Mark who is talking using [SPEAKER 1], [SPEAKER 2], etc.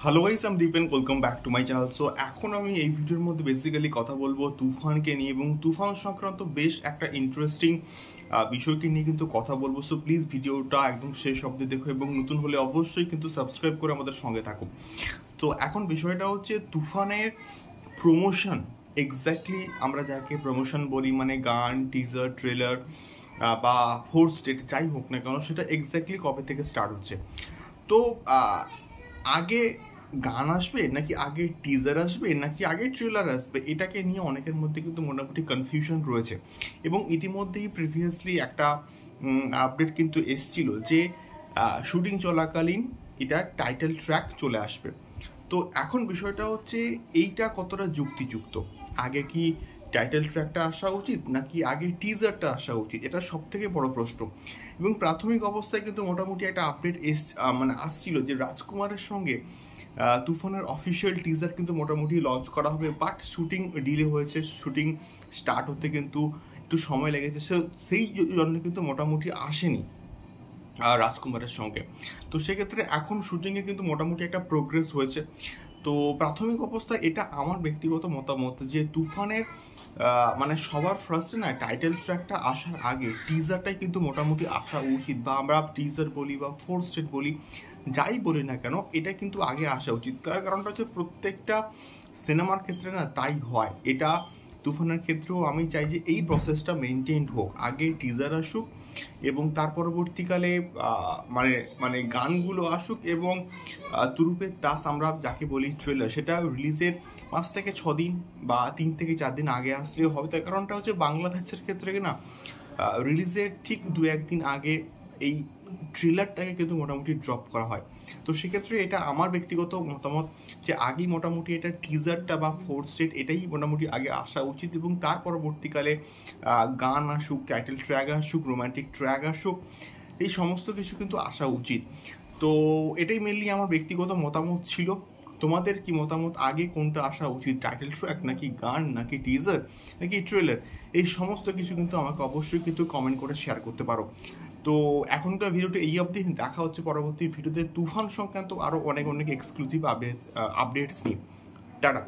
[SPEAKER 1] Hello guys, I am Dipen, welcome back to my channel. So এখন আমি এই ভিডিওর মধ্যে বেসিক্যালি কথা বলবো তুফানকে নিয়ে এবং তুফান সংক্রান্ত বেশ একটা ইন্টারেস্টিং বিষয়কে নিয়ে কিন্তু কথা বলবো। সো প্লিজ ভিডিওটা একদম শেষ অবধি দেখো এবং নতুন হলে অবশ্যই কিন্তু সাবস্ক্রাইব করে আমাদের সঙ্গে থাকো। তো এখন বিষয়টা হচ্ছে তুফানের প্রমোশন। এক্স্যাক্টলি আমরা যাকে প্রমোশন বলি, মানে গান, টিজার, ট্রেলার বা ফোর্থ স্টেট যাই হোক না কেন, সেটা এক্স্যাক্টলি কবে থেকে স্টার্ট হচ্ছে। তো আগে গান আসবে নাকি আগে টিজার আসবে নাকি আগে ট্রেলার আসবে, এটাকে নিয়ে অনেকের মধ্যে কিন্তু মোটামুটি কনফিউশন রয়েছে। এবং ইতিমধ্যেই প্রিভিয়াসলি একটা আপডেট কিন্তু এসছিল যে শুটিং চলাকালীন এটা টাইটেল ট্র্যাক চলে আসবে। তো এখন বিষয়টা হচ্ছে এইটা কতটা যুক্তিযুক্ত, আগে কি টাইটেল ট্র্যাকটা আসা উচিত নাকি আগে টিজারটা আসা উচিত, এটা সব থেকে বড় প্রশ্ন। এবং প্রাথমিক অবস্থায় কিন্তু মোটামুটি একটা আপডেট আসছিল যে রাজকুমারের সঙ্গে তুফানের অফিসিয়াল টিজার কিন্তু মোটামুটি লঞ্চ করা হবে, বাট শুটিং ডিলে হয়েছে, শুটিং স্টার্ট হতে কিন্তু একটু সময় লেগেছে, সেই জন্য কিন্তু মোটামুটি আসেনি রাজকুমারের সঙ্গে। তো সেক্ষেত্রে এখন শুটিংয়ে কিন্তু মোটামুটি একটা প্রোগ্রেস হয়েছে। তো প্রাথমিক অবস্থায় এটা আমার ব্যক্তিগত মতামত যে তুফানের মানে সবার ফার্স্টে না টাইটেল ট্র্যাকটা আসার আগে টিজারটাই কিন্তু মোটামুটি আসা উচিত, বা আমরা টিজার বলি বা ফোর্থ স্টেট বলি, যাই বলি না কেন, এটা কিন্তু আগে আসা উচিত। তার কারণটা হচ্ছে প্রত্যেকটা সিনেমার ক্ষেত্রে না তাই হয়। এটা তুফানের ক্ষেত্রেও আমি চাই যে এই প্রসেসটা মেনটেন হোক, আগে টিজার আসুক এবং তার পরবর্তীকালে মানে মানে গানগুলো আসুক এবং তুরুপের দাস আমরা যাকে বলি ট্রেলার, সেটা রিলিজের 5 থেকে 6 দিন বা 3 থেকে 4 দিন আগে আসলেও হবে। তার কারণটা হচ্ছে বাংলাদেশের ক্ষেত্রে না রিলিজের ঠিক 2-1 দিন আগে এই ট্রেলারটাকে কিন্তু মোটামুটি ড্রপ করা হয়। তো সেক্ষেত্রে এটা আমার ব্যক্তিগত মতামত যে আগেই মোটামুটি এটা টিজারটা বা ফোর্থ স্টেট এটাই মোটামুটি আগে আসা উচিত এবং তার পরবর্তীকালে গান আসুক, টাইটেল ট্র্যাক আসুক, রোম্যান্টিক ট্র্যাক আসুক, এই সমস্ত কিছু কিন্তু আসা উচিত। তো এটাই মেনলি আমার ব্যক্তিগত মতামত ছিল। তোমাদের কি মতামত, আগে কোনটা আসা উচিত, টাইটেল ট্র্যাক নাকি গান নাকি টিজার নাকি ট্রেলার? এই সমস্ত কিছু কিন্তু আমাকে অবশ্যই কিন্তু কমেন্ট করে শেয়ার করতে পারো। তো এখনকার ভিডিওটা এই অবধি, দেখা হচ্ছে পরবর্তী ভিডিওতে তুফান সংক্রান্ত আরও অনেক অনেক এক্সক্লুসিভ আপডেটস নিয়ে। টাটা।